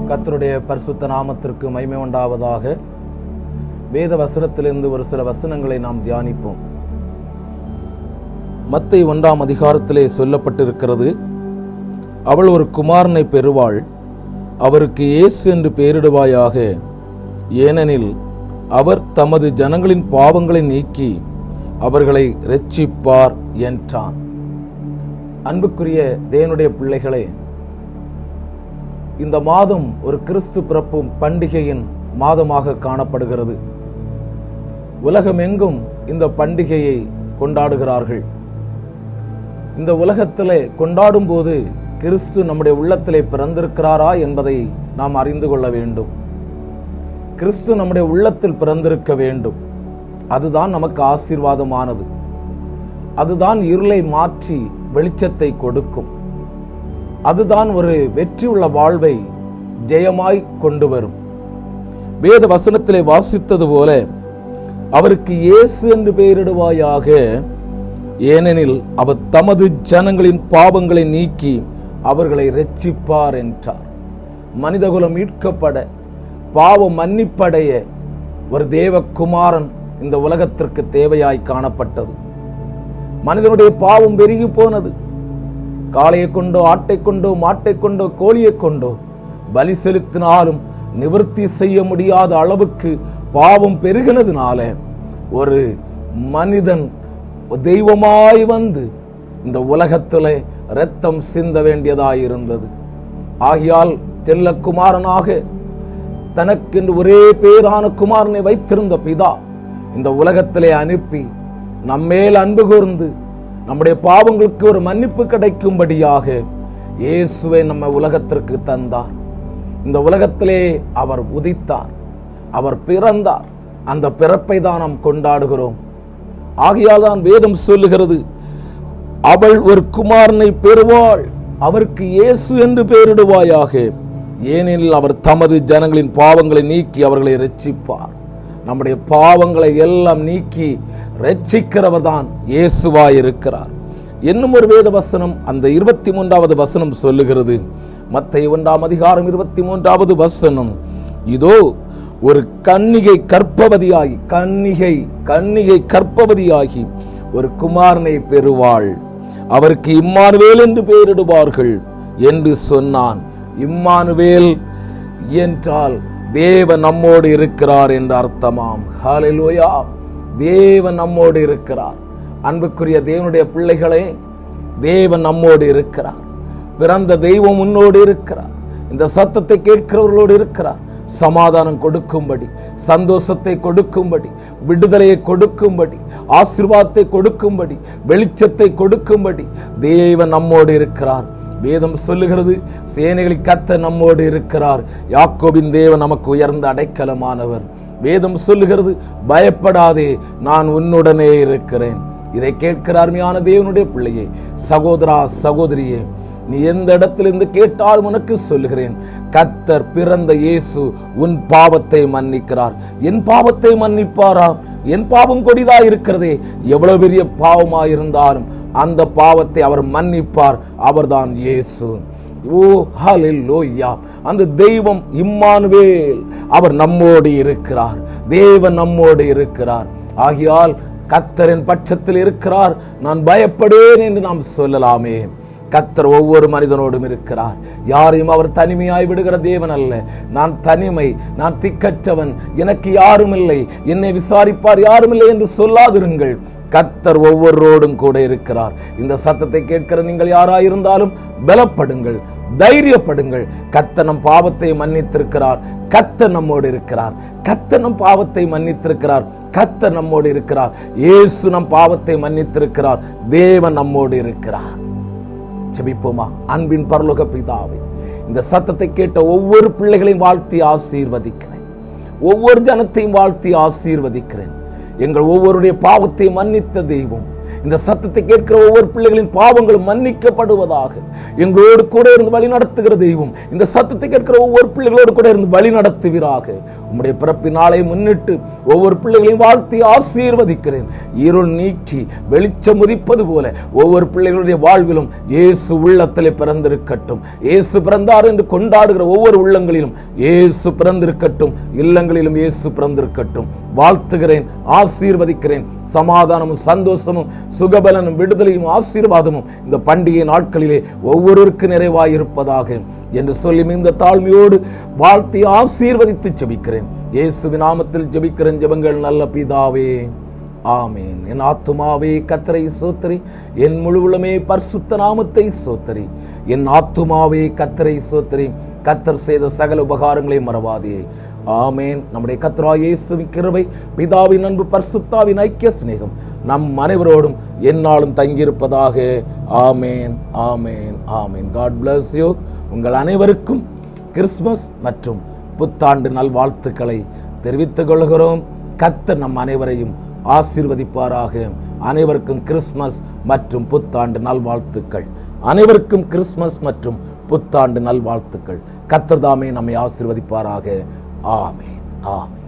கர்த்தருடைய பரிசுத்த நாமத்திற்கு மகிமை உண்டாவதாக. வேத வசனத்திலிருந்து ஒரு சில வசனங்களை நாம் தியானிப்போம். மத்தேயு 1ஆம் அதிகாரத்திலே சொல்லப்பட்டிருக்கிறது, அவள் ஒரு குமாரனை பெறுவாள், அவருக்கு இயேசு என்று பெயரிடுவாயாக, ஏனெனில் அவர் தமது ஜனங்களின் பாவங்களை நீக்கி அவர்களை இரட்சிப்பார் என்றான். அன்புக்குரிய தேவனுடைய பிள்ளைகளே, இந்த மாதம் ஒரு கிறிஸ்து பிறப்பும் பண்டிகையின் மாதமாக காணப்படுகிறது. உலகமெங்கும் இந்த பண்டிகையை கொண்டாடுகிறார்கள். இந்த உலகத்திலே கொண்டாடும் போது கிறிஸ்து நம்முடைய உள்ளத்திலே பிறந்திருக்கிறாரா என்பதை நாம் அறிந்து கொள்ள வேண்டும். கிறிஸ்து நம்முடைய உள்ளத்தில் பிறந்திருக்க வேண்டும். அதுதான் நமக்கு ஆசீர்வாதமானது. அதுதான் இருளை மாற்றி வெளிச்சத்தை கொடுக்கும். அதுதான் ஒரு வெற்றியுள்ள வாழ்வை ஜெயமாய் கொண்டு வரும். வேத வசனத்திலே வாசித்தது போல, அவருக்கு இயேசு என்று பெயரிடுவாயாக, ஏனெனில் அவர் தமது ஜனங்களின் பாவங்களை நீக்கி அவர்களை இரட்சிப்பார் என்றார். மனிதகுலம் மீட்கப்பட, பாவம் மன்னிப்படைய ஒரு தேவகுமாரன் இந்த உலகத்திற்கு தேவையாய் காணப்பட்டது. மனிதனுடைய பாவம் பெருகி போனது. காளையை கொண்டோ, ஆட்டை கொண்டோ, மாட்டை கொண்டோ, கோழியை கொண்டோ பலி செலுத்தினாலும் நிவர்த்தி செய்ய முடியாத அளவுக்கு பாவம் பெருகினதுனால ஒரு மனிதன் தெய்வமாய் வந்து இந்த உலகத்திலே இரத்தம் சிந்த வேண்டியதாயிருந்தது. ஆகையால் செல்லக்குமாரனாக தனக்கென்று ஒரே பேரான குமாரனை வைத்திருந்த பிதா இந்த உலகத்திலே அனுப்பி நம்மேல் அன்பு கூர்ந்து நம்முடைய பாவங்களுக்கு ஒரு மன்னிப்பு கிடைக்கும்படியாக இயேசுவை நம்ம உலகத்திற்கு தந்தார். இந்த உலகத்திலே அவர் உதித்தார், அவர் பிறந்தார். அந்த பிறப்பை தான் நாம் கொண்டாடுகிறோம். ஆகையால் தான் வேதம் சொல்லுகிறது, அவள் ஒரு குமாரனை பெறுவாள், அவருக்கு இயேசு என்று பெயரிடுவாயாக, ஏனெனில் அவர் தமது ஜனங்களின் பாவங்களை நீக்கி அவர்களை இரட்சிப்பார். நம்முடைய பாவங்களை எல்லாம் நீக்கி இரட்சிக்கிறவர் தான் இயேசுவாய் இருக்கிறார். இன்னும் ஒரு வேத வசனம், அந்த 23வது வசனம் சொல்லுகிறது, மத்தேயு 1ஆம் அதிகாரம் 23வது வசனம், இதோ ஒரு கன்னிகை கர்ப்பவதியாகி ஒரு குமாரனை பெறுவாள், அவருக்கு இம்மானுவேல் என்று பெயரிடுவார்கள் என்று சொன்னான். இம்மானுவேல் என்றால் தேவன் நம்மோடு இருக்கிறார் என்று அர்த்தமாம். ஹல்லேலூயா! தேவன் நம்மோடு இருக்கிறார். அன்புக்குரிய தேவனுடைய பிள்ளைகளே, தேவன் நம்மோடு இருக்கிறார். பிறந்த தெய்வம் உன்னோடு இருக்கிறார். இந்த சத்தத்தை கேட்கிறவர்களோடு இருக்கிறார். சமாதானம் கொடுக்கும்படி, சந்தோஷத்தை கொடுக்கும்படி, விடுதலையை கொடுக்கும்படி, ஆசீர்வாதத்தை கொடுக்கும்படி, வெளிச்சத்தை கொடுக்கும்படி தேவன் நம்மோடு இருக்கிறார். வேதம் சொல்லுகிறது, சேனைகளின் கர்த்தர் நம்மோடு இருக்கிறார். யாக்கோபின் தேவன் நமக்கு உயர்ந்த அடைக்கலமானவர். வேதம் சொல்லுகிறது, பயப்படாதே, நான் உன்னுடனே இருக்கிறேன். இதை கேட்கிற அருமையான தேவனுடைய பிள்ளையே, சகோதரா, சகோதரியே, நீ எந்த இடத்திலிருந்து கேட்டால் உனக்கு சொல்லுகிறேன், கர்த்தர் பிறந்த இயேசு உன் பாவத்தை மன்னிக்கிறார். என் பாவத்தை மன்னிப்பாரா? என் பாவம் கொடிதா இருக்கிறதே, எவ்வளவு பெரிய பாவமாயிருந்தாலும் அந்த பாவத்தை அவர் மன்னிப்பார். அவர்தான் இயேசு. ஓ ஹல்லேலூயா! அந்த தெய்வம் இம்மானுவேல், அவர் நம்மோடு இருக்கிறார். தேவன் நம்மோடு இருக்கிறார். ஆகையால் கர்த்தரின் பட்சத்தில் இருக்கிறார், நான் பயப்படேன் என்று நாம் சொல்லலாமே. கர்த்தர் ஒவ்வொரு மனிதனோடும் இருக்கிறார். யாரையும் அவர் தனிமையாய் விடுகிற தேவன் அல்ல. நான் தனிமை, நான் திக்கற்றவன், எனக்கு யாரும் இல்லை, என்னை விசாரிப்பார் யாரும் இல்லை என்று சொல்லாதிருங்கள். கர்த்தர் ஒவ்வொருவரோடும் கூட இருக்கிறார். இந்த சத்தத்தை கேட்கிற நீங்கள் யாராயிருந்தாலும் பலப்படுங்கள், தைரியப்படுங்கள். கர்த்தர் நம் பாவத்தை மன்னித்திருக்கிறார். கர்த்தர் நம்மோடு இருக்கிறார். கர்த்தர் நம் பாவத்தை மன்னித்திருக்கிறார். கர்த்தர் நம்மோடு இருக்கிறார். இயேசு நம் பாவத்தை மன்னித்திருக்கிறார். தேவன் நம்மோடு இருக்கிறார். ஜெபிப்போமா? அன்பின் பரலோக பிதாவே, இந்த சத்தத்தை கேட்ட ஒவ்வொரு பிள்ளைகளையும் வாழ்த்தி ஆசீர்வதிக்கிறேன். ஒவ்வொரு ஜனத்தையும் வாழ்த்தி ஆசீர்வதிக்கிறேன். எங்கள் ஒவ்வொருடைய பாவத்தை மன்னித்த தெய்வம், இந்த சத்தத்தை கேட்கிற ஒவ்வொரு பிள்ளைகளின் பாவங்களும் மன்னிக்கப்படுவதாக. எங்களோடு கூட இருந்து வழி நடத்துகிற தெய்வம் இந்த சத்தத்தை கேட்கிற ஒவ்வொரு பிள்ளைகளோடு கூட இருந்து வழி நடத்துவீராக. உம்முடைய பிறப்பின் நாளை முன்னிட்டு ஒவ்வொரு பிள்ளைகளையும் வாழ்த்தி ஆசீர்வதிக்கிறேன். இருள் நீக்கி வெளிச்சம் உதிப்பது போல ஒவ்வொரு பிள்ளைகளுடைய வாழ்விலும் இயேசு உள்ளத்திலே பிறந்திருக்கட்டும். இயேசு பிறந்தார் என்று கொண்டாடுகிற ஒவ்வொரு உள்ளங்களிலும் இயேசு பிறந்திருக்கட்டும். இல்லங்களிலும் இயேசு பிறந்திருக்கட்டும். வாழ்த்துகிறேன், ஆசீர்வதிக்கிறேன். சமாதானமும் சந்தோஷமும் சுகபலனும் விடுதலையும் ஆசீர்வாதமும் இந்த பண்டிகை நாட்களிலே ஒவ்வொருவருக்கு நிறைவாயிருப்பதாக என்று சொல்லி இந்த தாழ்மையோடு வாழ்த்தி ஆசீர்வதித்து ஜெபிக்கிறேன். இயேசுவின் நாமத்தில் ஜெபிக்கிறேன் ஜெபங்கள் நல்ல பிதாவே, ஆமேன். என் ஆத்துமாவே கர்த்தரை ஸ்தோத்திரி, என் முழு உள்ளமே பரிசுத்த நாமத்தை ஸ்தோத்திரி. என் ஆத்துமாவே கர்த்தரை ஸ்தோத்திரி, கர்த்தர் செய்த சகல உபகாரங்களை மறவாதே. ஆமேன். நம்முடைய கர்த்தராகிய இயேசுவின் கிருபை, பிதாவின் அன்பு, பரிசுத்தாவின் ஐக்கிய சிநேகம் நம் அனைவரோடும் எந்நாளும் தங்கியிருப்பதாக. ஆமேன், ஆமேன், ஆமேன். God bless you. உங்கள் அனைவருக்கும் கிறிஸ்துமஸ் மற்றும் புத்தாண்டு நல்வாழ்த்துக்களை தெரிவித்துக் கொள்கிறோம். கர்த்தர் நம் அனைவரையும் ஆசீர்வதிப்பாராக. அனைவருக்கும் கிறிஸ்துமஸ் மற்றும் புத்தாண்டு நல்வாழ்த்துக்கள். அனைவருக்கும் கிறிஸ்துமஸ் மற்றும் புத்தாண்டு நல்வாழ்த்துக்கள். கர்த்தர் தாமே நம்மை ஆசீர்வதிப்பாராக. ஆமென், ஆமென்.